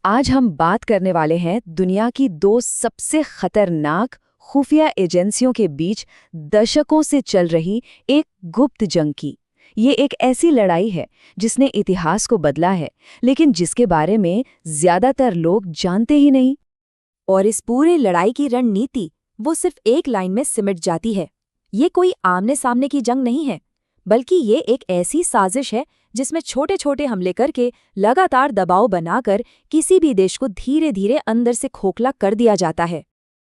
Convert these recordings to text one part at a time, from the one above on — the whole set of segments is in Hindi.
आज हम बात करने वाले हैं दुनिया की दो सबसे खतरनाक खुफिया एजेंसियों के बीच दशकों से चल रही एक गुप्त जंग की। ये एक ऐसी लड़ाई है जिसने इतिहास को बदला है, लेकिन जिसके बारे में ज्यादातर लोग जानते ही नहीं। और इस पूरी लड़ाई की रणनीति वो सिर्फ एक लाइन में सिमट जाती है। ये कोई आमने सामने की जंग नहीं है, बल्कि ये एक ऐसी साजिश है जिसमें छोटे छोटे हमले करके लगातार दबाव बनाकर किसी भी देश को धीरे धीरे अंदर से खोखला कर दिया जाता है।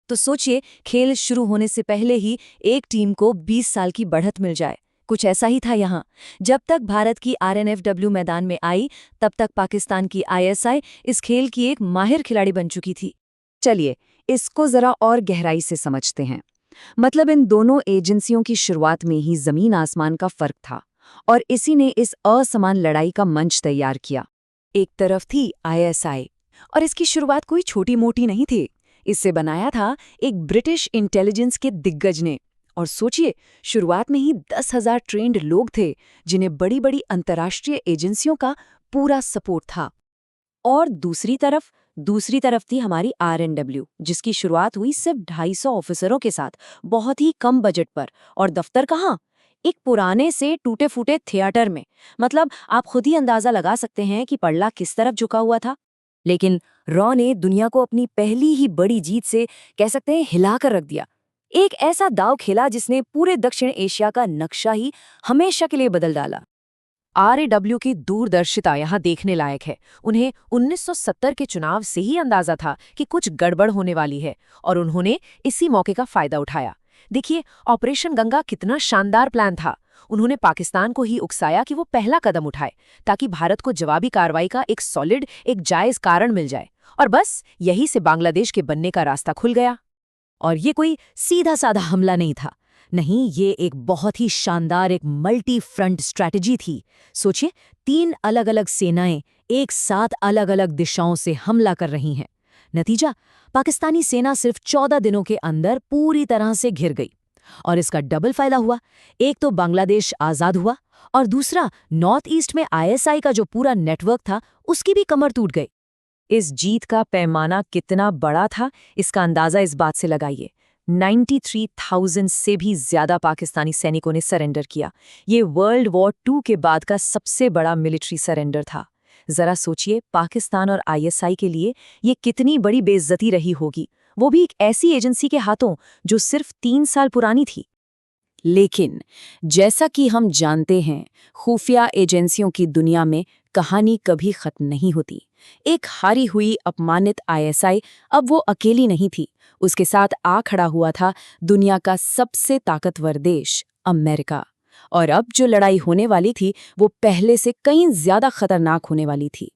तो सोचिए, खेल शुरू होने से पहले ही एक टीम को 20 साल की बढ़त मिल जाए। कुछ ऐसा ही था यहाँ। जब तक भारत की आरएनएफडब्ल्यू मैदान में आई, तब तक पाकिस्तान की आईएसआई इस खेल की एक माहिर खिलाड़ी बन चुकी थी। चलिए, इसको जरा और गहराई से समझते हैं। मतलब इन दोनों एजेंसियों की शुरुआत में ही जमीन आसमान का फर्क था, और इसी ने इस असमान लड़ाई का मंच तैयार किया। एक तरफ थी आईएसआई, और इसकी शुरुआत कोई छोटी मोटी नहीं थी। इससे बनाया था एक ब्रिटिश इंटेलिजेंस के दिग्गज ने। और सोचिए, शुरुआत में ही 10,000 ट्रेंड लोग थे जिन्हें बड़ी बड़ी अंतर्राष्ट्रीय एजेंसियों का पूरा सपोर्ट था। और दूसरी तरफ थी हमारी आरएनडब्ल्यू, जिसकी शुरुआत हुई सिर्फ 250 ऑफिसरों के साथ, बहुत ही कम बजट पर। और दफ्तर कहाँ? एक पुराने से टूटे फूटे थिएटर में। मतलब आप खुद ही अंदाजा लगा सकते हैं कि पल्ला किस तरफ झुका हुआ था। लेकिन रॉ ने दुनिया को अपनी पहली ही बड़ी जीत से, कह सकते हैं, हिलाकर रख दिया। एक ऐसा दांव खेला जिसने पूरे दक्षिण एशिया का नक्शा ही हमेशा के लिए बदल डाला। आरएडब्ल्यू की दूरदर्शिता यहाँ देखने लायक है। उन्हें 1970 के चुनाव से ही अंदाजा था कि कुछ गड़बड़ होने वाली है, और उन्होंने इसी मौके का फायदा उठाया। देखिए, ऑपरेशन गंगा कितना शानदार प्लान था। उन्होंने पाकिस्तान को ही उकसाया कि वो पहला कदम उठाए, ताकि भारत को जवाबी कार्रवाई का एक सॉलिड, एक जायज कारण मिल जाए। और बस यही से बांग्लादेश के बनने का रास्ता खुल गया। और ये कोई सीधा साधा हमला नहीं था। नहीं, ये एक बहुत ही शानदार, एक मल्टी फ्रंट स्ट्रैटेजी थी। सोचिए, 3 अलग अलग सेनाएं एक साथ अलग अलग दिशाओं से हमला कर रही हैं। नतीजा, पाकिस्तानी सेना सिर्फ 14 दिनों के अंदर पूरी तरह से घिर गई। और इसका डबल फायदा हुआ। एक तो बांग्लादेश आज़ाद हुआ, और दूसरा, नॉर्थ ईस्ट में आईएसआई का जो पूरा नेटवर्क था, उसकी भी कमर टूट गई। इस जीत का पैमाना कितना बड़ा था, इसका अंदाजा इस बात से लगाइए। 93,000 से भी ज्यादा पाकिस्तानी सैनिकों ने सरेंडर किया। ये वर्ल्ड वॉर 2 के बाद का सबसे बड़ा मिलिट्री सरेंडर था। जरा सोचिए, पाकिस्तान और आईएसआई के लिए ये कितनी बड़ी बेइज्जती रही होगी, वो भी एक ऐसी एजेंसी के हाथों जो सिर्फ 3 साल पुरानी थी। लेकिन जैसा कि हम जानते हैं, खुफिया एजेंसियों की दुनिया में कहानी कभी खत्म नहीं होती। एक हारी हुई, अपमानित आईएसआई अब वो अकेली नहीं थी। उसके साथ आ खड़ा हुआ था दुनिया का सबसे ताकतवर देश, अमेरिका। और अब जो लड़ाई होने वाली थी, वो पहले से कहीं ज्यादा खतरनाक होने वाली थी।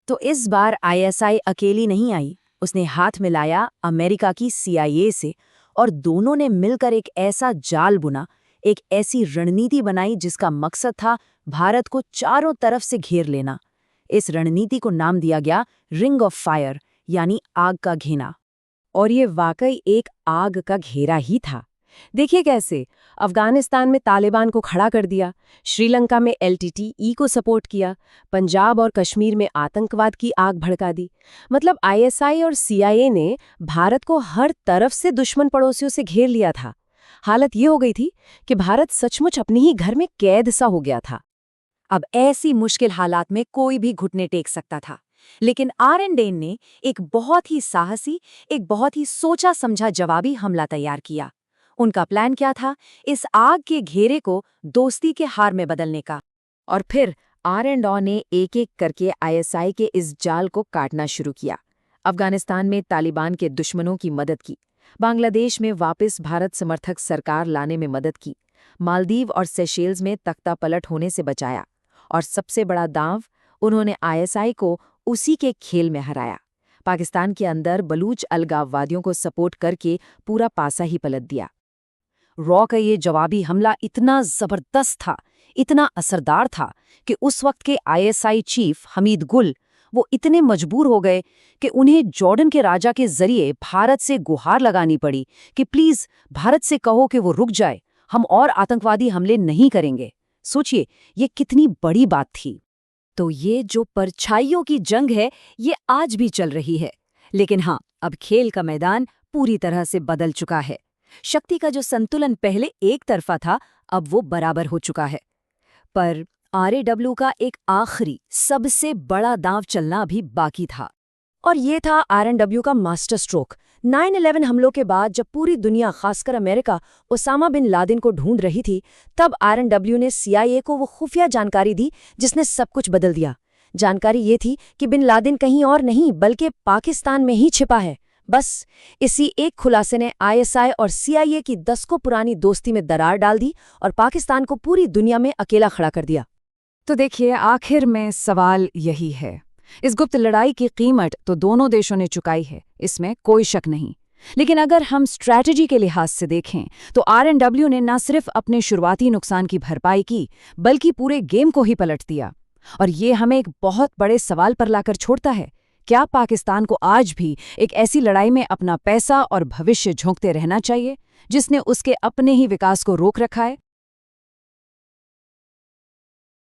तो इस बार आईएसआई अकेली नहीं आई। उसने हाथ मिलाया अमेरिका की सीआईए से, और दोनों ने मिलकर एक ऐसा जाल बुना, एक ऐसी रणनीति बनाई जिसका मकसद था भारत को चारों तरफ से घेर लेना। इस रणनीति को नाम दिया गया रिंग ऑफ फायर, यानी आग का घेरा। और ये वाकई एक आग का घेरा ही था। देखिए कैसे अफगानिस्तान में तालिबान को खड़ा कर दिया, श्रीलंका में एलटीटीई को सपोर्ट किया, पंजाब और कश्मीर में आतंकवाद की आग भड़का दी। मतलब आईएसआई और सीआईए ने भारत को हर तरफ से दुश्मन पड़ोसियों से घेर लिया था। हालत ये हो गई थी कि भारत सचमुच अपने ही घर में कैद सा हो गया था। अब ऐसी मुश्किल हालात में कोई भी घुटने टेक सकता था, लेकिन आरएनडेन ने एक बहुत ही साहसी, एक बहुत ही सोचा समझा जवाबी हमला तैयार किया। उनका प्लान क्या था? इस आग के घेरे को दोस्ती के हार में बदलने का। और फिर आरएनडॉ ने एक एक करके आईएसआई के इस जाल को काटना शुरू किया। अफगानिस्तान में तालिबान के दुश्मनों की मदद की, बांग्लादेश में वापस भारत समर्थक सरकार लाने में मदद की, मालदीव और सेशेल्स में तख्ता पलट होने से बचाया, और सबसे बड़ा दांव, उन्होंने आईएसआई को उसी के खेल में हराया। पाकिस्तान के अंदर बलूच अलगाववादियों को सपोर्ट करके पूरा पासा ही पलट दिया। रॉ का ये जवाबी हमला इतना जबरदस्त था, इतना असरदार था कि उस वक्त के आईएसआई चीफ हमीद गुल, वो इतने मजबूर हो गए कि उन्हें जॉर्डन के राजा के जरिए भारत से गुहार लगानी पड़ी कि प्लीज भारत से कहो कि वो रुक जाए, हम और आतंकवादी हमले नहीं करेंगे। सोचिए, ये कितनी बड़ी बात थी। तो ये जो परछाइयों की जंग है, ये आज भी चल रही है। लेकिन हाँ, अब खेल का मैदान पूरी तरह से बदल चुका है। शक्ति का जो संतुलन पहले एक तरफा था, अब वो बराबर हो चुका है। पर आरएडब्ल्यू का एक आखिरी सबसे बड़ा दांव चलना अभी बाकी था, और ये था आरएनडब्ल्यू का मास्टर स्ट्रोक। 9/11 हमलों के बाद जब पूरी दुनिया, खासकर अमेरिका, ओसामा बिन लादेन को ढूंढ रही थी, तब आरएनडब्ल्यू ने सीआईए को वो खुफिया जानकारी दी जिसने सब कुछ बदल दिया। जानकारी ये थी कि बिन लादेन कहीं और नहीं बल्कि पाकिस्तान में ही छिपा है। बस इसी एक खुलासे ने आईएसआई और सीआईए की दशकों पुरानी दोस्ती में दरार डाल दी और पाकिस्तान को पूरी दुनिया में अकेला खड़ा कर दिया। तो देखिए, आखिर में सवाल यही है, इस गुप्त लड़ाई की कीमत तो दोनों देशों ने चुकाई है, इसमें कोई शक नहीं। लेकिन अगर हम स्ट्रैटेजी के लिहाज से देखें तो आरएनडब्ल्यू ने न सिर्फ अपने शुरुआती नुकसान की भरपाई की, बल्कि पूरे गेम को ही पलट दिया। और ये हमें एक बहुत बड़े सवाल पर लाकर छोड़ता है, क्या पाकिस्तान को आज भी एक ऐसी लड़ाई में अपना पैसा और भविष्य झोंकते रहना चाहिए जिसने उसके अपने ही विकास को रोक रखा है?